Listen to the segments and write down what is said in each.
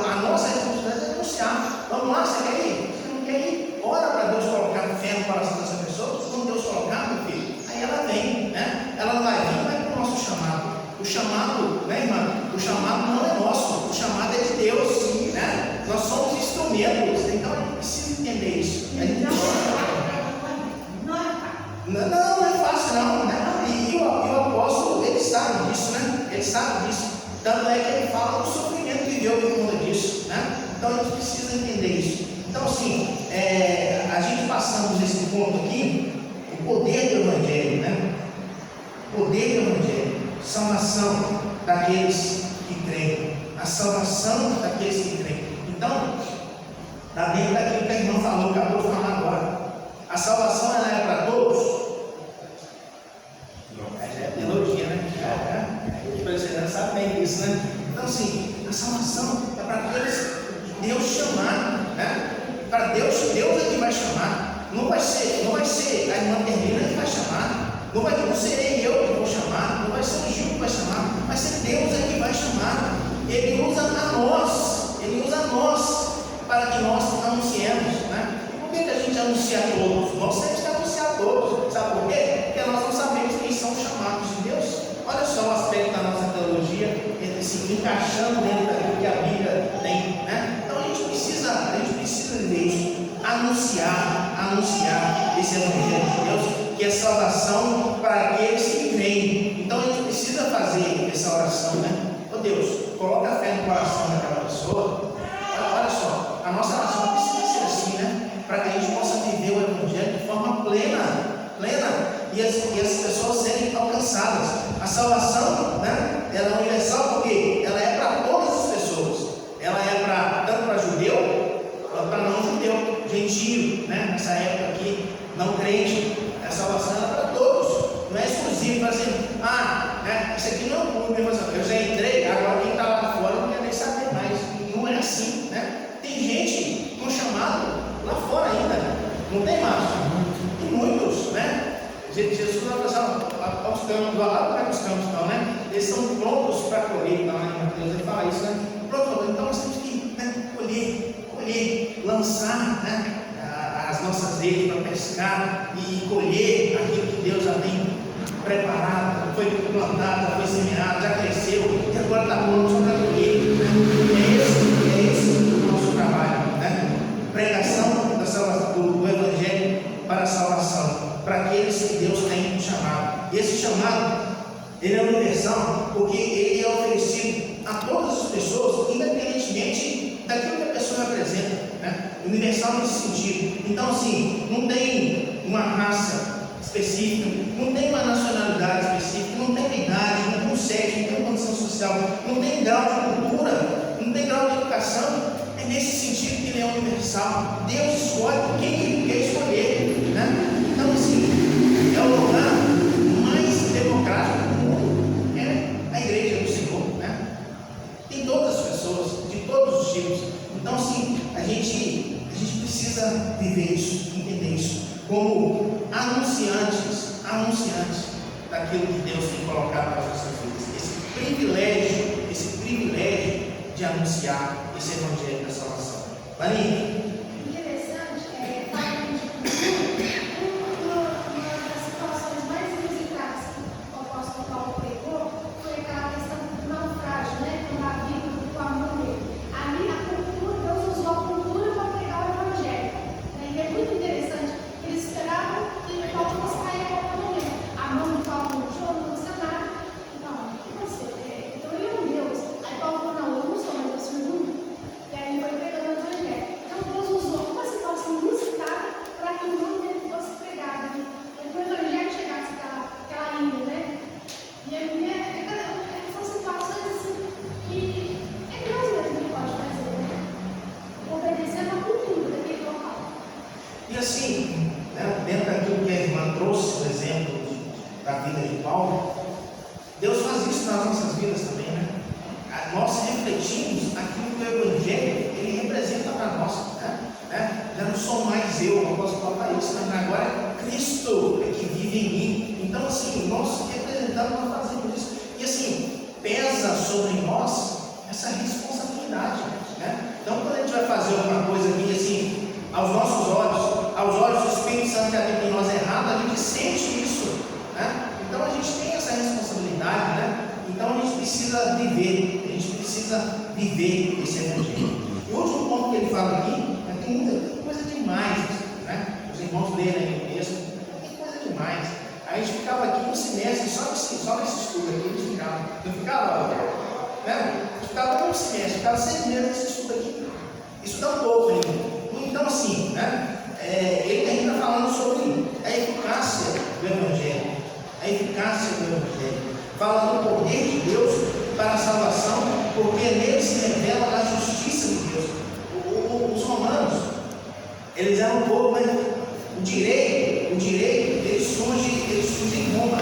a nossa responsabilidade é anunciar. Vamos lá, você quer ir? Você não quer ir? Ora para Deus colocar fé no coração dessa pessoa. Quando Deus colocar, meu filho, aí ela vem, né? Ela vai vir, vai para o nosso chamado. O chamado, né, irmã? O chamado não é nosso, o chamado é de Deus, né? Nós somos instrumentos, então a gente precisa entender isso. A gente não é fácil não, né? E o apóstolo, ele sabe disso, né? Ele sabe disso. Tanto é que ele fala do sofrimento que viveu por conta disso, né? Então a gente precisa entender isso. Então assim, a gente passamos esse ponto aqui, o poder do Evangelho, né? O poder do Evangelho, salvação daqueles que creem, a salvação daqueles que creem. Então, está dentro daquilo que a irmã falou, acabou de falar agora. A salvação ela é para todos? Já é teologia, né? Você já sabe bem disso, né? Então, assim, a salvação é para aqueles que Deus chamar, né? Para Deus é que vai chamar. Não vai ser a irmã Termina que vai chamar. Não serei eu que vou chamar. Não vai ser o Gil que vai chamar. Vai ser Deus que vai chamar. Ele usa a nós para que nós anunciemos, né? Por que a gente anuncia a todos? Nós temos que anunciar a todos. Sabe por quê? Porque nós não sabemos quem são os chamados de Deus. Olha só o aspecto da nossa teologia, se encaixando dentro daquilo que a Bíblia tem, né? Então a gente precisa ver isso, anunciar esse Evangelho de Deus, que é salvação para aqueles que creem. Então a gente precisa fazer essa oração, né? Ô Deus, coloca a fé no coração daquela pessoa. Olha só, a nossa oração precisa ser assim, né? Para que a gente possa viver o Evangelho de forma plena, e as pessoas serem alcançadas. A salvação, né? Ela é universal porque ela é para todas as pessoas. Ela é tanto para judeu quanto para não judeu, gentio, né? Nessa época aqui, não crente. A salvação é para todos, não é exclusivo para dizer, né? Isso aqui não é um clube, eu já entrei, agora quem está lá fora não quer nem saber mais. Não é assim, né? Tem gente com chamado lá fora ainda, não tem mais. Tem muitos, né? Jesus vai passar aos campos, lá como é que os campos estão, né? Eles estão prontos para colher, então, né? Mateus ele fala isso, né? Pronto, então nós temos que, né, colher, lançar, né, as nossas redes para pescar e colher aquilo que Deus já tem preparado, foi plantado, já foi semeado, já cresceu e agora está pronto só para colher. É esse o nosso trabalho, né? Pregação da salvação, do Evangelho para a salvação, para aqueles que Deus tem chamado. E esse chamado, ele é universal, porque ele é oferecido a todas as pessoas, independentemente daquilo que a pessoa representa, né? Universal nesse sentido. Então, assim, não tem uma raça específica, não tem uma nacionalidade específica, não tem idade, não tem um sexo, não tem condição social, não tem grau de cultura, não tem grau de educação. É nesse sentido que ele é universal. Deus escolhe quem ele quer escolher, né? Então, assim, é o lugar mais democrático do mundo, é a igreja do Senhor, né? Tem todas as pessoas, de todos os tipos. Então, assim, a gente precisa viver isso, entender isso, como anunciantes daquilo que Deus tem colocado para as nossas vidas. Esse privilégio de anunciar esse Evangelho da salvação. Marinha. E assim, né, dentro daquilo que a irmã trouxe, por exemplo, da vida de Paulo, Deus faz isso nas nossas vidas também, né? Nós refletimos aquilo que o Evangelho ele representa para nós, né? Já não sou mais eu, não posso falar isso, mas agora é Cristo que vive em mim. Então, assim, nós representamos, nós fazemos isso. E assim, pesa sobre nós essa responsabilidade, né? vai fazer alguma coisa aqui, assim, aos nossos olhos, aos olhos do Espírito Santo que habita em nós errado, a gente sente isso, né? Então a gente tem essa responsabilidade, né? Então a gente precisa viver esse evangelho. E o último ponto que ele fala aqui, né, tem muita coisa demais, né? Os irmãos leram aí no texto, tem coisa demais. A gente ficava aqui no semestre, só nesse estudo aqui, a gente ficava, não ficava, né? A gente ficava no semestre, ficava 6 meses nesse estudo aqui. Isso dá um pouco ainda. Então, assim, né? Ele ainda falando sobre a eficácia do Evangelho. A eficácia do Evangelho. Fala do poder de Deus para a salvação, porque nele se revela a justiça de Deus. Os romanos, eles eram um povo, né? O direito, ele surge em Roma.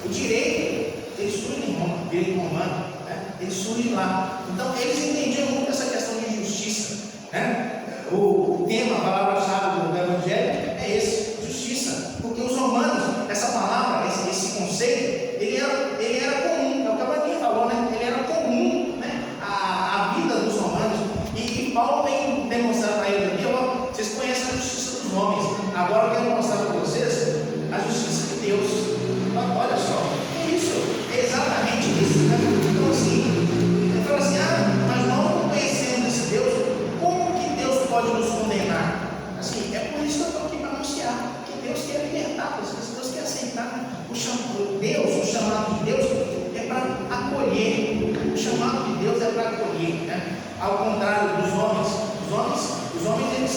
O direito, ele surge em Roma, o direito romano, né? Ele surge lá. Então, eles entendiam muito essa questão de justiça, né? O tema, a palavra-chave do Evangelho é esse, justiça. Porque os romanos, essa palavra, esse conceito, ele era comum, é o que a Baninha falou, né? Ele era comum, né? A vida dos romanos. E Paulo vem demonstrar para ele aqui, ó, vocês conhecem a justiça dos homens. Agora eu quero mostrar para vocês a justiça de Deus. Olha só, é isso, é exatamente isso, né? Então assim, ele fala assim, mas nós não conhecemos esse Deus, como que Deus pode nos condenar? Assim, é por isso que eu estou aqui para anunciar, que Deus quer libertar vocês, Deus quer aceitar o chamado de Deus é para acolher, o chamado de Deus é para acolher, né? Ao contrário dos homens, os homens eles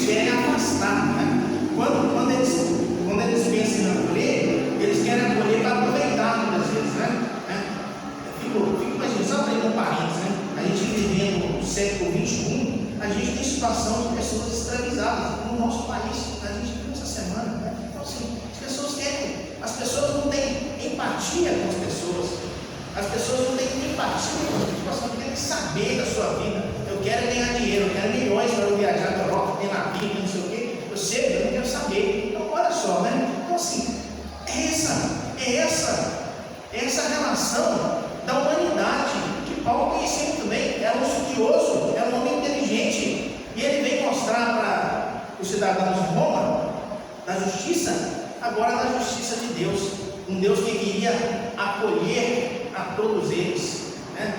querem afastar, né? Quando eles pensam em acolher, eles querem acolher para aproveitar muitas vezes, né? Fico imaginando, só para ir um parênteses, né? A gente vivendo no século XXI, a gente tem situação de pessoas escravizadas no nosso país. A gente viu essa semana, né? Então, assim, as pessoas não têm empatia com as pessoas. As pessoas não têm empatia com a situação, querem saber da sua vida. Eu quero ganhar dinheiro, eu quero milhões para eu viajar para a Europa, ter navio, não sei o quê. Eu sei, eu não quero saber. Então, olha só, né? Então, assim, é essa relação da humanidade que Paulo conhecia muito bem. Era um estudioso, era um homem inteligente, e ele veio mostrar para os cidadãos de Roma da justiça, agora da justiça de Deus, um Deus que queria acolher a todos eles, né?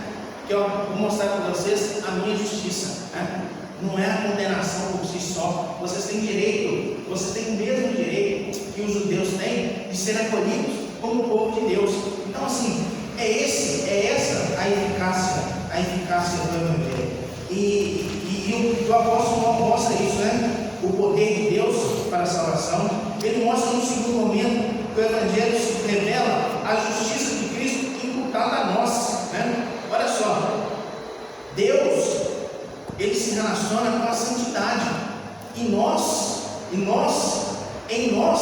Que eu vou mostrar para vocês a minha justiça, né? Não é a condenação por si só. Vocês têm direito, vocês têm o mesmo direito que os judeus têm de ser acolhidos como o povo de Deus. Então, assim, é essa a eficácia do Evangelho. E o apóstolo mostra isso, né? O poder de Deus para a salvação. Ele mostra no segundo momento que o Evangelho revela a justiça de Cristo imputada a nós, né? Olha só, Deus, ele se relaciona com a santidade, e nós, em nós,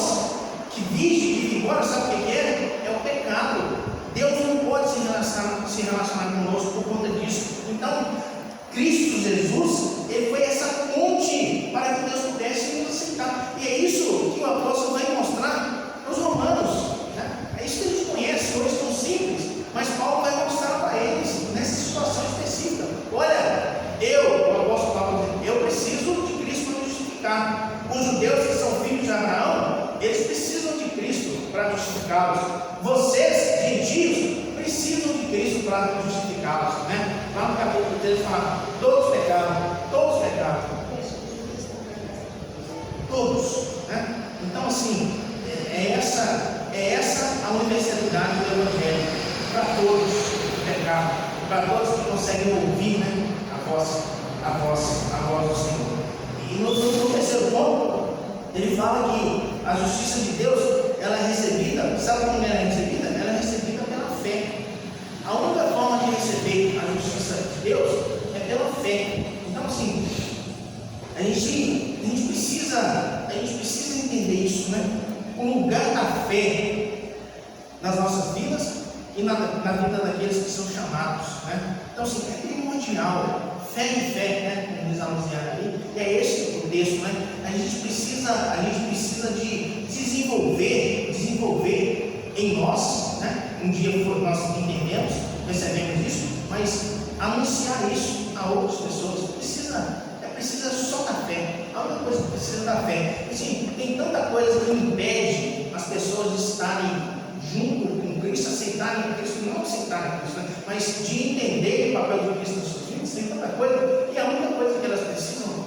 que vigora, sabe o que é? É o pecado. Deus não pode se relacionar conosco por conta disso. Então, Cristo Jesus, ele foi essa ponte para que Deus pudesse nos aceitar. E é isso que o apóstolo vai mostrar aos romanos, né? É isso que a gente conhece hoje, tão simples, mas Paulo vai mostrar para eles nessa situação específica. Olha, o apóstolo Paulo, eu preciso de Cristo para me justificar. Os judeus que são filhos de Abraão, eles precisam de Cristo para justificá-los. Vocês, gentios, precisam de Cristo para justificá-los, né? Lá no capítulo 3 fala, todos pecaram, todos, né? Então, assim, é essa a universalidade do Evangelho, para todos pecaram, para todos que conseguem ouvir, né, a voz do Senhor. E no terceiro ponto, ele fala que a justiça de Deus, ela é recebida, sabe como ela é recebida? Ela é recebida pela fé. A única forma de receber a justiça de Deus é pela fé. Então, assim, a gente precisa entender isso, né? O lugar da fé nas nossas vidas e na vida daqueles que são chamados, né? Então, assim, é primordial. Fé em fé, né? Como diz a Luziana ali, e é esse o texto, né? A gente precisa de desenvolver em nós, né? Um dia nós entendemos, recebemos isso, mas anunciar fazer isso a outras pessoas. Precisa só da fé. A única coisa que precisa da fé. Assim, tem tanta coisa que impede as pessoas de estarem junto com Cristo, aceitarem Cristo, não aceitarem Cristo, né? Mas de entender o papel de Cristo nas suas vidas. Tem tanta coisa, e a única coisa que elas precisam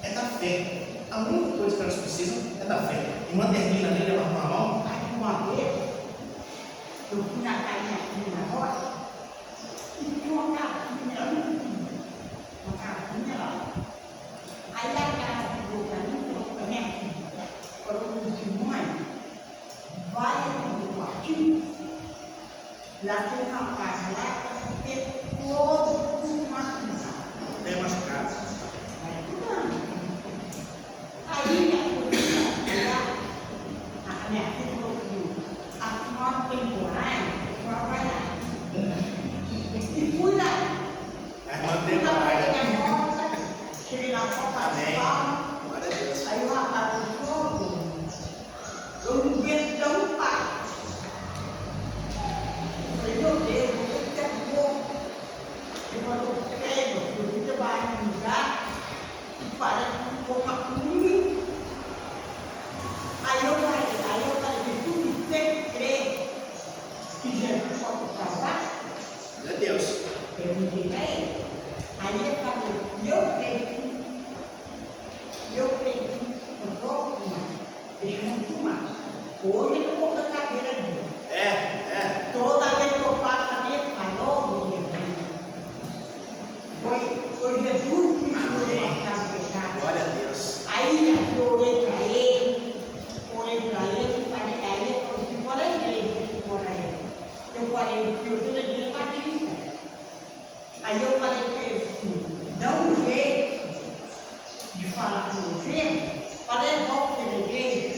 é da fé. A única coisa que elas precisam é da fé. E uma termina ali, levanta a mão. Uma vez, eu fui na casinha aqui na roça, e tinha uma casinha lá. Aí a casa ficou para mim, falou para minha filha, falou assim, mãe, vai no quartinho, lá tem uma casa lá, porque todo mundo machucado. Tem machucado. Aí a minha filha falou assim, a senhora tem coragem, a senhora vai lá. E fui lá. Mantém coragem. Cheguei na porta da sala, aí o rapaz falou, eu não vejo tão pai. Eu falei, meu Deus, você é bom. Ele falou, creio, você vai me ligar e parece um pouco comigo. Aí eu falei, você crê que Jesus pode salvar? Meu Deus. Eu me dei para ele. Aí ele falou, eu creio, eu estou deixando fumar. Hoje eu vou cantar a cadeira dele. Toda vez que eu passo a minha falou, foi Jesus que me curou a casa do pecado. Glória a Deus. Aí eu orei para ele, e falei, aí ele falou assim, qual é a igreja que for a ele? Eu falei, eu sou da igreja batista. Aí eu falei para ele assim, dá um jeito de falar com você, para levar você na igreja,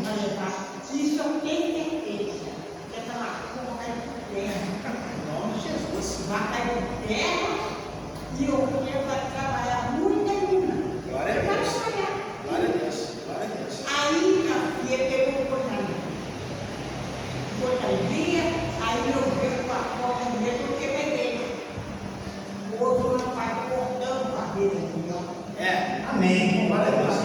para levar. Isso eu tenho certeza. Essa macumba vai para o terra. Em nome de Jesus. Vai cair por terra e o filho vai trabalhar muito ainda. Glória a Deus. Glória a Deus. Glória a Deus. Aí a filha pegou portaria, aí eu vejo com a porta mesmo porque peguei. O outro não vai cortando a vida aqui, ó. Amém. Glória a Deus.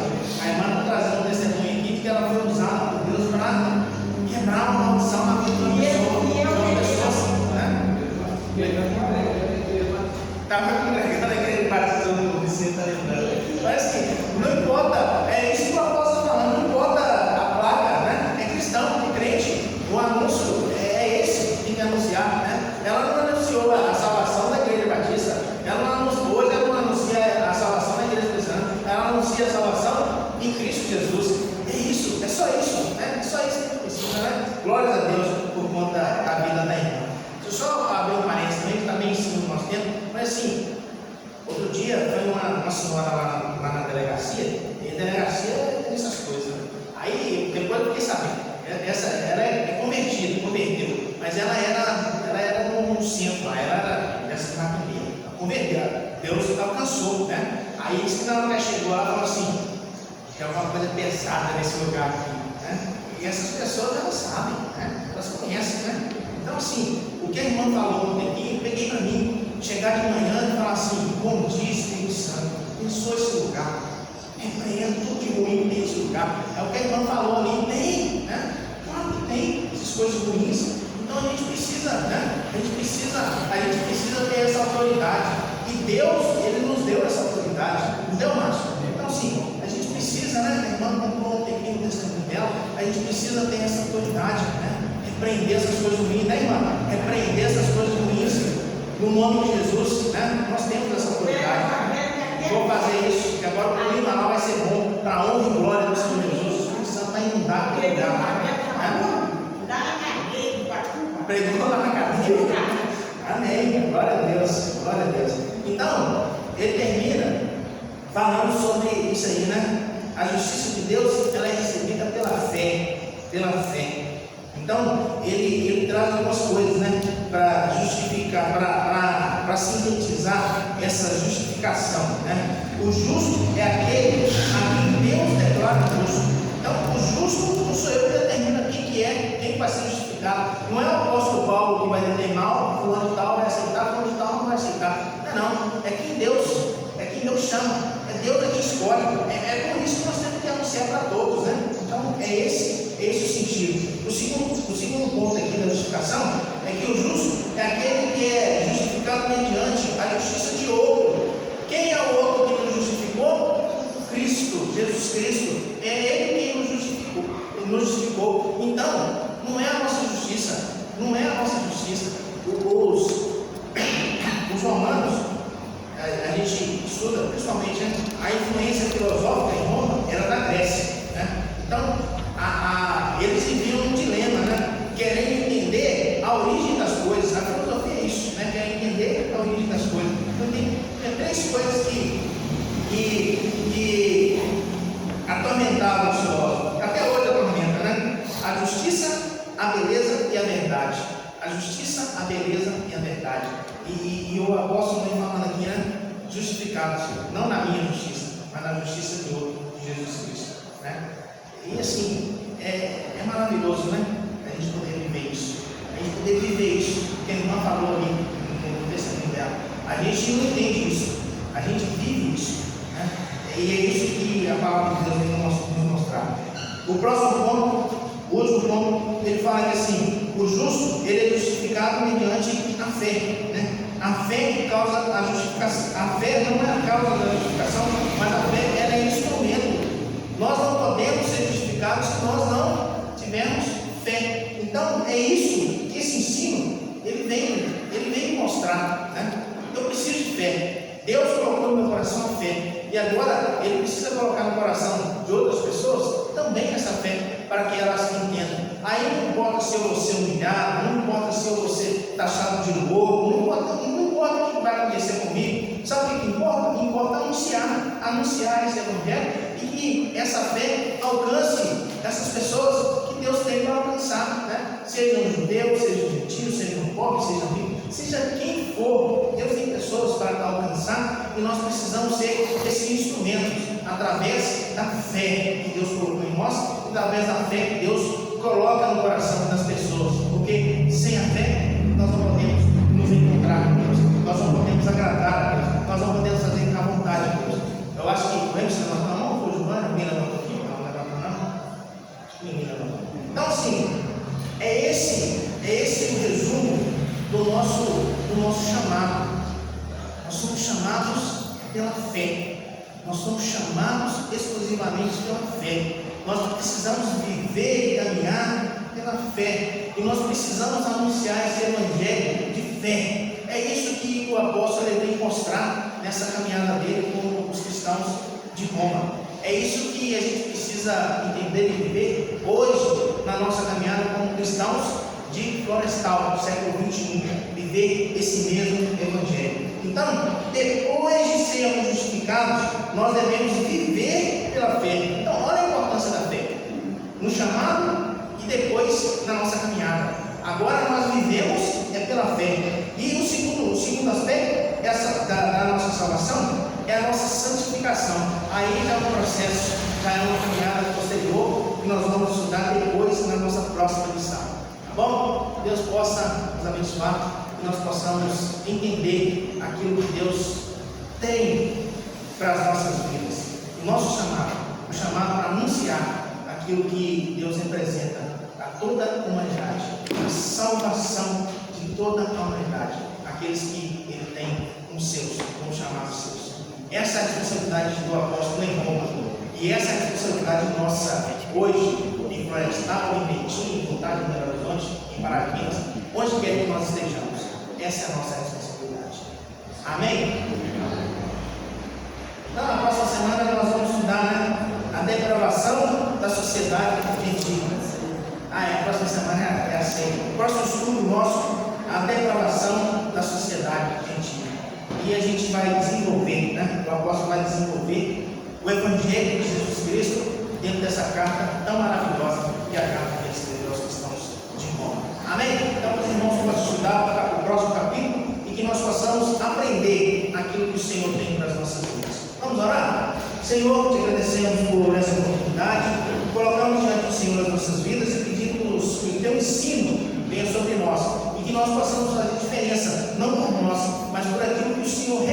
A irmã está trazendo um testemunho aqui que ela foi usada por Deus para quebrar uma maldição na vida de uma pessoa assim, né? Estava congregando a igreja batizando o Vicente, está lembrando. Mas assim, não importa, é isso que o apóstolo está falando, não importa a placa, né? É cristão, é crente, o anúncio é esse que tem que anunciar, né? Ela não anunciou a salvação da igreja batista, ela não anunciou, hoje ela não anuncia a salvação da igreja cristã, ela anuncia a salvação em Cristo Jesus. É isso, é só isso, né? É só isso que precisa, né? Glórias a Deus por conta da vida da irmã. Deixa eu só abrir um parênteses também, que está bem em cima do nosso tempo, mas assim, outro dia foi uma senhora lá na delegacia, e a delegacia tem essas coisas, né? Aí depois eu fiquei sabendo, ela é converteu, mas ela era num centro lá, ela era dessa macumbeira, converteu, Deus alcançou, né? Aí disse que na hora que ela chegou lá, ela falou assim, tem alguma coisa pesada nesse lugar aqui, né? E essas pessoas, elas sabem, né? Elas conhecem, né? Então assim, o que a irmã falou ontem aqui, eu peguei para mim, chegar de manhã e falar assim, bom dia, Espírito Santo, abençoa esse lugar, repreendo tudo de ruim que tem esse lugar. É o que a irmã falou ali, tem, né? Claro que tem essas coisas ruins. Então a gente precisa, né? A gente precisa ter essa autoridade. E Deus, Ele nos deu essa autoridade, não deu, Márcio? Então assim, a gente precisa, né? A irmã comprou um tempinho no testemunho dela, a gente precisa ter essa autoridade, né? Repreender essas coisas ruins, né, irmã? Repreender essas coisas ruins no nome de Jesus, né? Nós temos essa autoridade. Vou fazer isso, que agora o clima lá vai ser bom, para a honra e glória do Senhor Jesus. O Espírito Santo vai inundar aquele lugar, né? Pregou lá na cadeira. Amém. Glória a Deus. Glória a Deus. Então, ele termina falando sobre isso aí, né? A justiça de Deus, ela é recebida pela fé. Pela fé. Então, ele traz algumas coisas, né? Para justificar, para sintetizar essa justificação, né? O justo é aquele a quem Deus declara justo. Então, o justo não sou eu que determino quem vai ser justificado. Não é o apóstolo Paulo que vai determinar, fulano de tal vai aceitar, fulano de tal não vai aceitar. Não, é quem Deus chama, é Deus que escolhe. É por isso que nós temos que anunciar para todos, né? Então é esse o sentido. O segundo ponto aqui da justificação é que o justo é aquele que é justificado mediante a justiça de outro. Quem é o outro que nos justificou? Cristo, Jesus Cristo. É Ele quem nos justificou. Então, não é a nossa justiça. Os romanos, a gente estuda principalmente, né, a influência filosófica em Roma era da Grécia, né? Então, eles viviam um dilema, né? Querendo entender a origem das coisas. A filosofia é isso, né? Quer entender a origem das coisas. Então, tem três coisas que atormentavam os filósofos. Até hoje atormenta, né? A justiça, a beleza e a verdade. A justiça, a beleza e a verdade. E o apóstolo vem falando aqui, né? Justificados, não na minha justiça, mas na justiça de outro, de Jesus Cristo, né? E assim, é maravilhoso, né? A gente poder viver isso. A gente poder viver isso, que a irmã falou ali no testemunho dela. A gente não entende isso, a gente vive isso, né? E é isso que a palavra de Deus vem nos mostrar. O próximo ponto, o último ponto, ele fala que assim, o justo, ele é justificado mediante a fé, né? A fé que causa a justificação. A fé não é a causa da justificação, mas a fé ela é instrumento. Nós não podemos ser justificados se nós não tivermos fé. Então é isso que esse ensino ele vem mostrar, né? Eu preciso de fé. Deus colocou no meu coração a fé. E agora Ele precisa colocar no coração de outras pessoas também essa fé, para que elas entendam. Aí não importa se eu vou ser humilhado, não importa se eu vou ser taxado de louco, não importa o que vai acontecer comigo. Sabe o que importa? Importa anunciar esse evangelho e que essa fé alcance essas pessoas que Deus tem para alcançar, né? Sejam judeus, sejam gentios, sejam pobres, sejam ricos, seja quem for, Deus tem pessoas para alcançar e nós precisamos ser esses instrumentos através da fé que Deus colocou em nós, através da fé que Deus coloca no coração das pessoas, porque sem a fé nós não podemos nos encontrar com Deus, nós não podemos agradar a Deus, nós não podemos fazer a vontade de Deus. Eu acho que, lembra se levantou a mão? Foi Giovana? Ninguém levantou aqui? Não levantou não? Acho que ninguém levantou. Então assim, é esse o resumo do nosso chamado. Nós somos chamados pela fé. Nós somos chamados exclusivamente pela fé. Nós precisamos viver e caminhar pela fé. E nós precisamos anunciar esse evangelho de fé. É isso que o apóstolo vem mostrar nessa caminhada dele com os cristãos de Roma. É isso que a gente precisa entender e viver hoje na nossa caminhada como cristãos de Florestal, século XXI, viver esse mesmo evangelho. Então, depois de sermos justificados, nós devemos viver pela fé. Então, olha a importância da fé no chamado e depois na nossa caminhada. Agora nós vivemos pela fé. E o segundo aspecto da nossa salvação é a nossa santificação. Aí já é um processo, já é uma caminhada posterior que nós vamos estudar depois na nossa próxima lição. Tá bom? Deus possa nos abençoar e nós possamos entender aquilo que Deus tem para as nossas vidas. O nosso chamado, o chamado para anunciar aquilo que Deus representa a toda a humanidade, a salvação de toda a humanidade, aqueles que Ele tem como seus, como chamados seus. Essa é a responsabilidade do apóstolo em Roma, e essa é a responsabilidade nossa hoje em Florestal, em Betim, em Contagem, em Belo Horizonte, em Paraquinas, onde quer que nós estejamos. Essa é a nossa responsabilidade. Amém? Então, na próxima semana nós vamos estudar, né, a depravação da sociedade gentil. A próxima semana é assim. O próximo estudo nosso, a depravação da sociedade gentil. E a gente vai desenvolver, né? O apóstolo vai desenvolver o Evangelho de Jesus Cristo dentro dessa carta tão maravilhosa que é a carta que ele escreveu aos cristãos de Roma. Amém? Então, os irmãos possam estudar o próximo capítulo e que nós possamos aprender aquilo que o Senhor tem para as nossas vidas. Vamos orar? Senhor, te agradecemos por essa oportunidade, colocamos diante do Senhor as nossas vidas e pedimos que o teu ensino venha sobre nós e que nós possamos fazer diferença, não por nós, mas por aquilo que o Senhor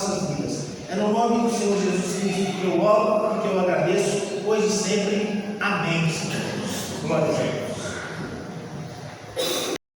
nossas vidas. É no nome do Senhor Jesus Cristo que eu oro e que eu agradeço, hoje e sempre. Amém, Senhor. Glória a Deus.